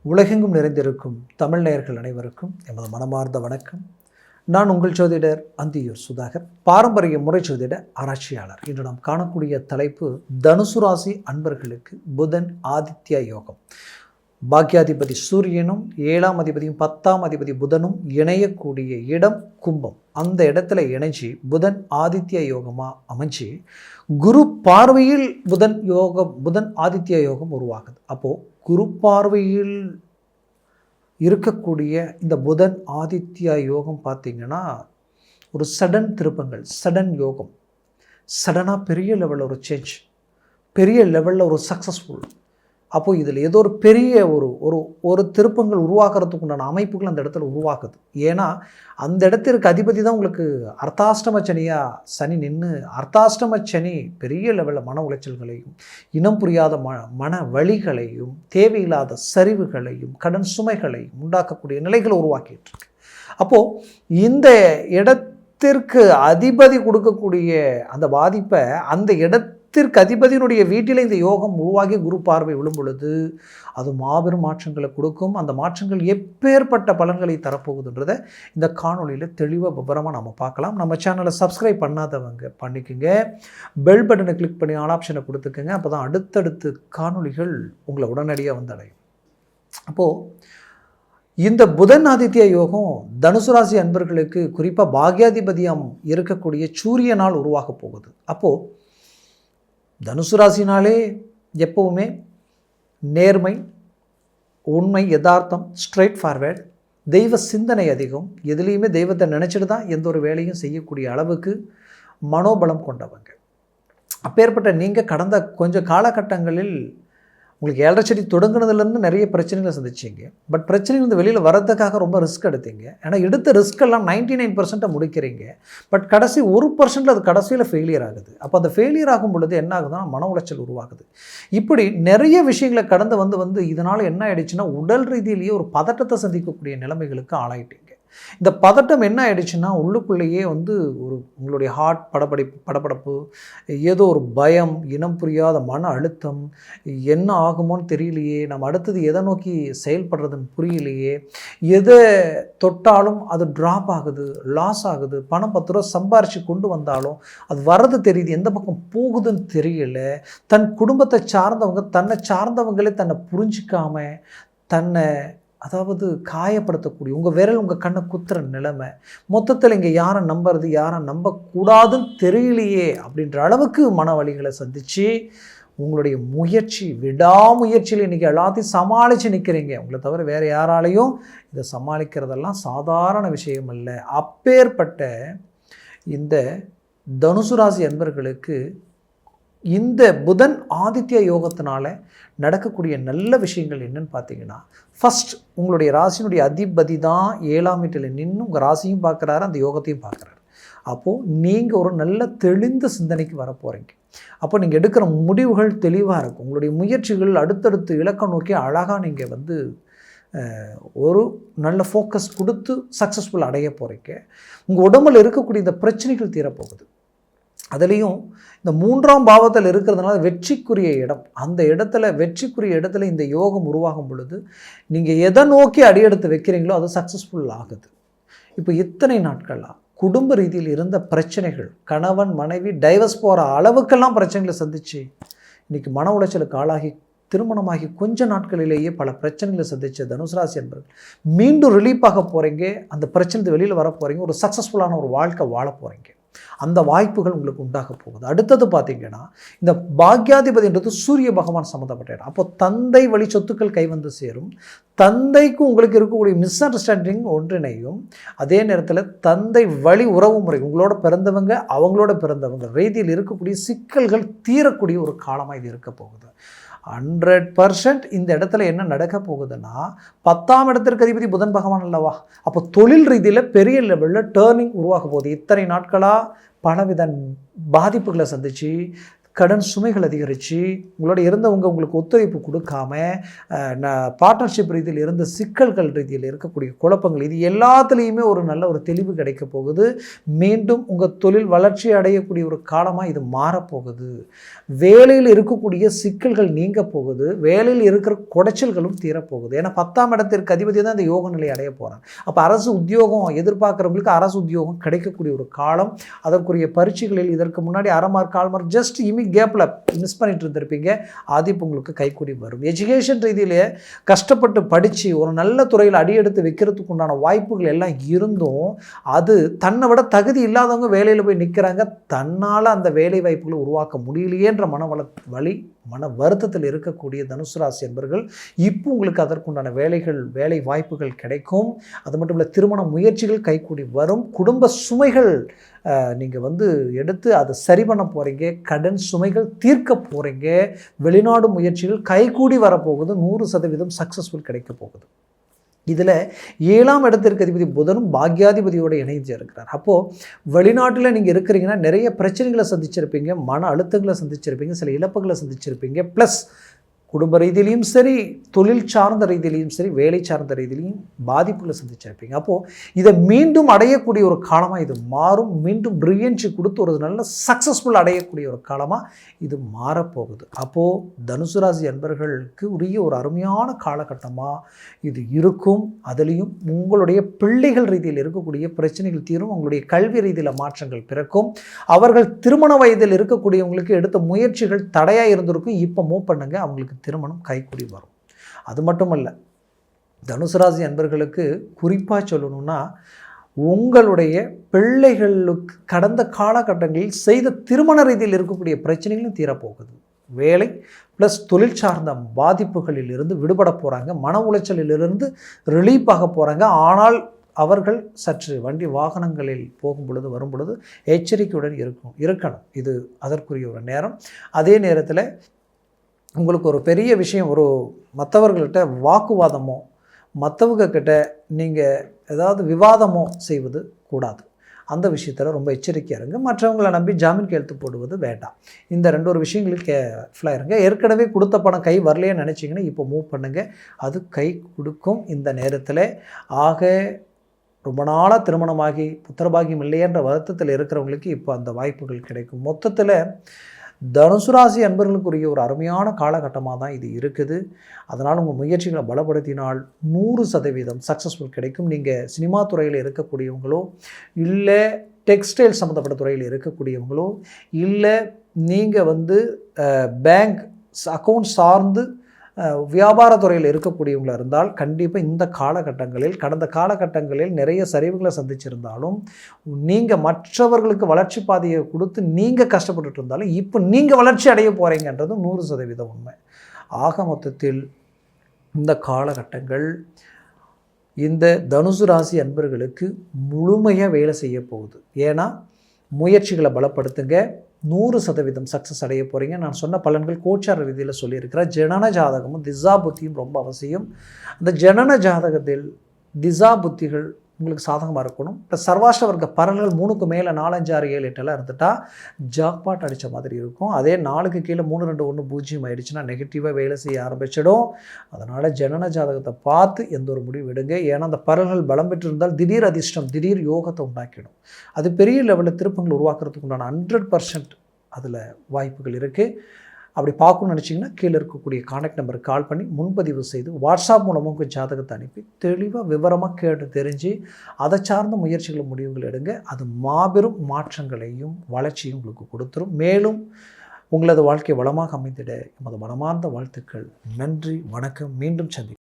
உலகெங்கும் நிறைந்திருக்கும் தமிழ் நேயர்கள் அனைவருக்கும் எமது மனமார்ந்த வணக்கம். நான் உங்கள் ஜோதிடர் அந்தியூர் சுதாகர், பாரம்பரிய முறை ஜோதிட ஆராய்ச்சியாளர். இன்று நாம் காணக்கூடிய தலைப்பு தனுசு ராசி அன்பர்களுக்கு புதன் ஆதித்ய யோகம். பாக்யாதிபதி சூரியனும் 7ஆம் அதிபதியும் 10ஆம் அதிபதி புதனும் இணையக்கூடிய இடம் கும்பம். அந்த இடத்துல இணைஞ்சி புதன் ஆதித்ய யோகமாக அமைஞ்சு குரு பார்வையில் புதன் ஆதித்ய யோகம் உருவாகுது. அப்போது குரு பார்வையில் இருக்கக்கூடிய இந்த புதன் ஆதித்ய யோகம் பார்த்திங்கன்னா ஒரு சடன் திருப்பங்கள், சடன் யோகம், சடனாக பெரிய லெவலில் ஒரு சேஞ்ச், பெரிய லெவலில் ஒரு சக்ஸஸ்ஃபுல். அப்போது இதில் ஏதோ ஒரு பெரிய ஒரு திருப்பங்கள் உருவாக்குறதுக்கு உண்டான அமைப்புகள் அந்த இடத்துல உருவாக்குது. ஏன்னா அந்த இடத்திற்கு அதிபதி தான் உங்களுக்கு அர்த்தாஷ்டம சனியாக சனி நின்று, அர்த்தாஷ்டம சனி பெரிய லெவலில் மன உளைச்சல்களையும், இனம் புரியாத மன வலிகளையும், தேவையில்லாத சரிவுகளையும், கடன் சுமைகளையும் உண்டாக்கக்கூடிய நிலைகளை உருவாக்கிட்டு இருக்கு. அப்போது இந்த இடத்திற்கு அதிபதி கொடுக்கக்கூடிய அந்த பாதிப்பை அந்த இடத்திற்கு அதிபதியினுடைய வீட்டில் இந்த யோகம் உருவாகி குரு பார்வை விழும் பொழுது அது மாபெரும் மாற்றங்களை கொடுக்கும். அந்த மாற்றங்கள் எப்பேற்பட்ட பலன்களை தரப்போகுதுன்றதை இந்த காணொலியில் தெளிவாக விவரமாக நம்ம பார்க்கலாம். நம்ம சேனலை சப்ஸ்கிரைப் பண்ணாதவங்க பண்ணிக்கோங்க, பெல் பட்டனை கிளிக் பண்ணி ஆல் ஆப்ஷனை கொடுத்துக்கோங்க. அப்போ தான் அடுத்தடுத்து காணொலிகள் உங்களை உடனடியாக வந்து அடையும். அப்போது இந்த புதன் ஆதித்ய யோகம் தனுசு ராசி அன்பர்களுக்கு குறிப்பாக பாக்யாதிபதியம் இருக்கக்கூடிய சூரியனால் உருவாக போகுது. அப்போது தனுசு ராசினாலே எப்போவுமே நேர்மை, உண்மை, யதார்த்தம், ஸ்ட்ரைட் ஃபார்வேர்ட், தெய்வ சிந்தனை அதிகம், எதுலேயுமே தெய்வத்தை நினச்சிட்டு தான் எந்த ஒரு வேலையும் செய்யக்கூடிய அளவுக்கு மனோபலம் கொண்டவங்க. அப்பேற்பட்ட நீங்கள் கடந்த கொஞ்சம் காலகட்டங்களில் உங்களுக்கு 7.5 சனி தொடங்குனதுலேருந்து நிறைய பிரச்சனைகளை சந்திச்சிங்க. பட் பிரச்சனைலேருந்து வெளியில் வரதுக்காக ரொம்ப ரிஸ்க் எடுத்தீங்க. ஏன்னா எடுத்த ரிஸ்க்கெல்லாம் 99% முடிக்கிறீங்க. பட் கடைசி 1% அது கடைசியில் ஃபெயிலியர் ஆகுது. அப்போ அந்த ஃபெயிலியர் ஆகும் பொழுது என்ன ஆகுதுன்னா மன உளைச்சல் உருவாகுது. இப்படி நிறைய விஷயங்களை கடந்து வந்து இதனால் என்ன ஆகிடுச்சுன்னா உடல் ரீதியிலேயே ஒரு பதட்டத்தை சந்திக்கக்கூடிய நிலைமைகளுக்கு ஆளாயிட்டீங்க. இந்த பதட்டம் என்ன ஆகிடுச்சுன்னா உள்ளுக்குள்ளேயே ஒரு உங்களுடைய ஹார்ட் படபடப்பு, ஏதோ ஒரு பயம், இனம் புரியாத மன அழுத்தம், என்ன ஆகுமோன்னு தெரியலையே, நம்ம அடுத்தது எதை நோக்கி செயல்படுறதுன்னு புரியலையே, எதை தொட்டாலும் அது ட்ராப் ஆகுது, லாஸ் ஆகுது, பணம் 10 ரூபா சம்பாரித்து கொண்டு வந்தாலும் அது வர்றது தெரியுது, எந்த பக்கம் போகுதுன்னு தெரியல, தன் குடும்பத்தை சார்ந்தவங்க தன்னை சார்ந்தவங்களே தன்னை புரிஞ்சிக்காம தன்னை காயப்படுத்தக்கூடிய உங்கள் விரல் உங்கள் கண்ணை குத்துற நிலைமை, மொத்தத்தில் இங்கே யாரை நம்புறது யாரை நம்பக்கூடாதுன்னு தெரியலையே அப்படின்ற அளவுக்கு மன வலிகளை சந்தித்து உங்களுடைய முயற்சி, விடாமுயற்சியில் இன்றைக்கி எல்லாத்தையும் சமாளித்து நிற்கிறீங்க. உங்களை தவிர வேறு யாராலையும் இதை சமாளிக்கிறதெல்லாம் சாதாரண விஷயம் இல்லை. அப்பேற்பட்ட இந்த தனுசு ராசி அன்பர்களுக்கு இந்த புதன் ஆதித்ய யோகத்தினால நடக்கக்கூடிய நல்ல விஷயங்கள் என்னன்னு பார்த்தீங்கன்னா, ஃபஸ்ட் உங்களுடைய ராசியினுடைய அதிபதி தான் 7ஆம் வீட்டில் நின்று உங்கள் ராசியும் பார்க்குறாரு, அந்த யோகத்தையும் பார்க்குறாரு. அப்போது நீங்கள் ஒரு நல்ல தெளிந்த சிந்தனைக்கு வர போகிறீங்க. அப்போ நீங்கள் எடுக்கிற முடிவுகள் தெளிவாக இருக்கும். உங்களுடைய முயற்சிகள் அடுத்தடுத்து இலக்கம் நோக்கி அழகாக நீங்கள் ஒரு நல்ல ஃபோக்கஸ் கொடுத்து சக்ஸஸ்ஃபுல் அடைய போகிறீங்க. உங்கள் உடம்பில் இருக்கக்கூடிய இந்த பிரச்சனைகள் தீரப்போகுது. அதுலேயும் இந்த 3ஆம் பாவத்தில் இருக்கிறதுனால வெற்றிக்குரிய இடம், அந்த வெற்றிக்குரிய இடத்துல இந்த யோகம் உருவாகும் பொழுது நீங்கள் எதை நோக்கி அடியெடுத்து வைக்கிறீங்களோ அது சக்ஸஸ்ஃபுல் ஆகுது. இப்போ இத்தனை நாட்களாக குடும்ப ரீதியில் இருந்த பிரச்சனைகள், கணவன் மனைவி டைவர்ஸ் போகிற அளவுக்கெல்லாம் பிரச்சனைகளை சந்திச்சு இன்றைக்கி மன உளைச்சலுக்கு ஆளாகி திருமணமாகி கொஞ்ச நாட்களிலேயே பல பிரச்சனைகளை சந்தித்த தனுசு ராசி என்பது மீண்டும் ரிலீஃப் ஆக போகிறீங்க. அந்த பிரச்சனை வெளியில் வர போகிறீங்க. ஒரு சக்ஸஸ்ஃபுல்லான ஒரு வாழ்க்கை வாழ போகிறீங்க. அந்த வாய்ப்புகள் உங்களுக்கு உண்டாக போகுது. அடுத்தது பார்த்தீங்கன்னா இந்த பாக்யாதிபதின்றது சூரிய பகவான் சம்மந்தப்பட்ட இடம். அப்போ தந்தை வழி சொத்துக்கள் கைவந்து சேரும். தந்தைக்கும் உங்களுக்கு இருக்கக்கூடிய மிஸ் அண்டர்ஸ்டாண்டிங் ஒன்றிணையும். அதே நேரத்தில் தந்தை வழி உறவு முறை, உங்களோட பிறந்தவங்க அவங்களோட பிறந்தவங்க ரீதியில் இருக்கக்கூடிய சிக்கல்கள் தீரக்கூடிய ஒரு காலமாக இது இருக்க போகுது. 100% இந்த இடத்துல என்ன நடக்க போகுதுன்னா 10ஆம் இடத்திற்கு அதிபதி புதன் பகவான் அல்லவா. அப்போ தொழில் ரீதியில் பெரிய லெவலில் டேர்னிங் உருவாக போகுது. இத்தனை நாட்களாக பலவித பாதிப்புகளை சந்தித்து கடன் சுமைகள் அதிகரித்து உங்களோட இருந்தவங்க உங்களுக்கு ஒத்துழைப்பு கொடுக்காம பார்ட்னர்ஷிப் ரீதியில் இருந்த சிக்கல்கள் ரீதியில் இருக்கக்கூடிய குழப்பங்கள் இது எல்லாத்துலேயுமே ஒரு நல்ல ஒரு தெளிவு கிடைக்க போகுது. மீண்டும் உங்கள் தொழில் வளர்ச்சி அடையக்கூடிய ஒரு காலமாக இது மாறப்போகுது. வேலையில் இருக்கக்கூடிய சிக்கல்கள் நீங்க போகுது. வேலையில் இருக்கிற குடைச்சல்களும் தீரப்போகுது. ஏன்னா 10ஆம் இடத்திற்கு அதிபதி தான் இந்த யோக நிலை அடைய போகிறாங்க. அப்போ அரசு உத்தியோகம் எதிர்பார்க்குறவங்களுக்கு அரசு உத்தியோகம் கிடைக்கக்கூடிய ஒரு காலம். அதற்குரிய பரீட்சைகளில் இதற்கு முன்னாடி அரை மார்க் 1/4 மார்க் ஜஸ்ட் கேப்பில் மிஸ் பண்ணிட்டு இருந்திருப்பீங்க. அது இப்போ உங்களுக்கு கைக்கூடி வரும். எஜுகேஷன் ரீதியிலே கஷ்டப்பட்டு படித்து ஒரு நல்ல துறையில் அடியெடுத்து வைக்கிறதுக்கு உண்டான வாய்ப்புகள் எல்லாம் இருந்தும் அது தன்னை விட தகுதி இல்லாதவங்க வேலையில் போய் நிற்கிறாங்க. தன்னால் அந்த வேலை வாய்ப்புகளை உருவாக்க முடியலையேன்ற மன வருத்தத்தில் இருக்கக்கூடிய தனுசு ராசி என்பவர்கள் இப்போ உங்களுக்கு அதற்குண்டான வேலை வாய்ப்புகள் கிடைக்கும். அது மட்டும் இல்லை, திருமண முயற்சிகள் கைக்கூடி வரும். குடும்ப சுமைகள் நீங்கள் எடுத்து அதை சரி பண்ண போகிறீங்க. கடன் சுமைகள் தீர்க்க போகிறீங்க. வெளிநாடு முயற்சிகள் கைக்கூடி வரப்போகுது. 100% சக்ஸஸ்ஃபுல் கிடைக்க போகுது. இதில் 7ஆம் இடத்திற்கு அதிபதி புதனும் பாக்யாதிபதியோடு இணைந்து இருக்கிறார். அப்போது வெளிநாட்டில் நீங்கள் இருக்கிறீங்கன்னா நிறைய பிரச்சனைகளை சந்திச்சிருப்பீங்க, மன அழுத்தங்களை சந்திச்சிருப்பீங்க, சில இழப்புகளை சந்திச்சிருப்பீங்க. ப்ளஸ் குடும்ப ரீதியிலையும் சரி, தொழில் சார்ந்த ரீதியிலையும் சரி, வேலை சார்ந்த ரீதியிலையும் பாதிப்புகளை சந்திச்சிருப்பீங்க. அப்போது இதை மீண்டும் அடையக்கூடிய ஒரு காலமாக இது மாறும். மீண்டும் ரீஎன்ட்ரி கொடுத்து ஒரு நல்ல சக்ஸஸ்ஃபுல் அடையக்கூடிய ஒரு காலமாக இது மாறப்போகுது. அப்போது தனுசு ராசி அன்பர்களுக்கு உரிய ஒரு அருமையான காலகட்டமாக இது இருக்கும். அதுலேயும் உங்களுடைய பிள்ளைகள் ரீதியில் இருக்கக்கூடிய பிரச்சனைகள் தீரும். உங்களுடைய கல்வி ரீதியில் மாற்றங்கள் பிறக்கும். அவர்கள் திருமண வயதில் இருக்கக்கூடியவங்களுக்கு எடுத்த முயற்சிகள் தடையாக இருந்திருக்கும். இப்போ மூவ் பண்ணுங்க, அவங்களுக்கு திருமணம் கைக்கூடி வரும். அது மட்டுமல்ல, தனுசு ராசி அன்பர்களுக்கு குறிப்பாக சொல்லணும்னா, உங்களுடைய பிள்ளைகளுக்கு கடந்த காலகட்டங்களில் செய்த திருமண ரீதியில் இருக்கக்கூடிய பிரச்சனைகளும் தீரப்போகுது. வேலை ப்ளஸ் தொழில் சார்ந்த பாதிப்புகளில் இருந்து விடுபட போகிறாங்க. மன உளைச்சலிலிருந்து ரிலீஃப் ஆக போகிறாங்க. ஆனால் அவர்கள் சற்று வண்டி வாகனங்களில் போகும் பொழுது வரும் பொழுது எச்சரிக்கையுடன் இருக்கணும். இது அதற்குரிய ஒரு நேரம். அதே நேரத்தில் உங்களுக்கு ஒரு பெரிய விஷயம், ஒரு மற்றவர்கள்கிட்ட வாக்குவாதமோ மற்றவங்க கிட்ட நீங்கள் ஏதாவது விவாதமோ செய்வது கூடாது. அந்த விஷயத்தில் ரொம்ப எச்சரிக்கையாக இருங்க. மற்றவங்களை நம்பி ஜாமீன் கையெழுத்து போடுவது வேண்டாம். இந்த ஒரு விஷயங்களுக்கு கேர்ஃபுல்லாக இருங்க. ஏற்கனவே கொடுத்த பணம் கை வரலையேன்னு நினச்சிங்கன்னா இப்போ மூவ் பண்ணுங்கள், அது கை கொடுக்கும் இந்த நேரத்தில். ஆக ரொம்ப நாளாக திருமணமாகி புத்திரபாகியம் இல்லையன்ற வருத்தத்தில் இருக்கிறவங்களுக்கு இப்போ அந்த வாய்ப்புகள் கிடைக்கும். மொத்தத்தில் தனுசு ராசி அன்பர்களுக்குரிய ஒரு அருமையான காலகட்டமாக தான் இது இருக்குது. அதனால் உங்கள் முயற்சிகளை பலப்படுத்தினால் 100% சக்ஸஸ்ஃபுல் கிடைக்கும். நீங்கள் சினிமா துறையில் இருக்கக்கூடியவங்களோ, இல்லை டெக்ஸ்டைல் சம்மந்தப்பட்ட துறையில் இருக்கக்கூடியவங்களோ, இல்லை நீங்கள் பேங்க் அக்கௌண்ட் சார்ந்து வியாபாரத்துறையில் இருக்கக்கூடியவங்களாக இருந்தால் கண்டிப்பாக இந்த காலகட்டங்களில், கடந்த காலகட்டங்களில் நிறைய சரிவுகளை சந்திச்சிருந்தாலும், நீங்கள் மற்றவர்களுக்கு வளர்ச்சி பாதையை கொடுத்து நீங்கள் கஷ்டப்பட்டுட்டு இருந்தாலும் இப்போ நீங்கள் வளர்ச்சி அடைய போகிறீங்கன்றது 100% உண்மை. ஆக மொத்தத்தில் இந்த காலகட்டங்கள் இந்த தனுசு ராசி அன்பர்களுக்கு முழுமையாக வேலை செய்ய போகுது. ஏன்னா முயற்சிகளை பலப்படுத்துங்க, 100% சக்ஸஸ் அடைய போகிறீங்க. நான் சொன்ன பலன்கள் கோச்சார ரீதியில் சொல்லியிருக்கிறேன். ஜனன ஜாதகமும் திசா புத்தியும் ரொம்ப அவசியம். அந்த ஜனன ஜாதகத்தில் திசா புத்திகள் உங்களுக்கு சாதகமாக இருக்கணும். இப்போ சர்வாஷ்ட வர்க்க பலன்கள் 3க்கு மேலே 4, 5, 6, 7, 8 இருந்துட்டால் ஜாக்பாட் அடித்த மாதிரி இருக்கும். அதே 4க்கு கீழே 3, 2, 1, 0 ஆயிடுச்சுன்னா நெகட்டிவாக வேலை செய்ய ஆரம்பிச்சிடும். அதனால் ஜனன ஜாதகத்தை பார்த்து எந்த ஒரு முடிவு எடுங்க. ஏன்னா அந்த பலன்கள் பலம் பெற்றிருந்தால் திடீர் அதிர்ஷ்டம், திடீர் யோகத்தை உண்டாக்கிடும். அது பெரிய லெவலில் திருப்பங்கள் உருவாக்குறதுக்கு உண்டான 100% அதில் வாய்ப்புகள் இருக்குது. அப்படி பார்க்கணும்னு நினச்சிங்கன்னா கீழே இருக்கக்கூடிய கான்டாக்ட் நம்பருக்கு கால் பண்ணி முன்பதிவு செய்து வாட்ஸ்அப் மூலமாக உங்கள் ஜாதகத்தை அனுப்பி தெளிவாக விவரமாக கேட்டு தெரிஞ்சு அதை சார்ந்த முயற்சிகளை முடிவுகள் எடுங்க. அது மாபெரும் மாற்றங்களையும் வளர்ச்சியும் உங்களுக்கு கொடுத்துரும். மேலும் உங்களது வாழ்க்கை வளமாக அமைந்திட எமது மனமார்ந்த வாழ்த்துக்கள். நன்றி, வணக்கம். மீண்டும் சந்திப்போம்.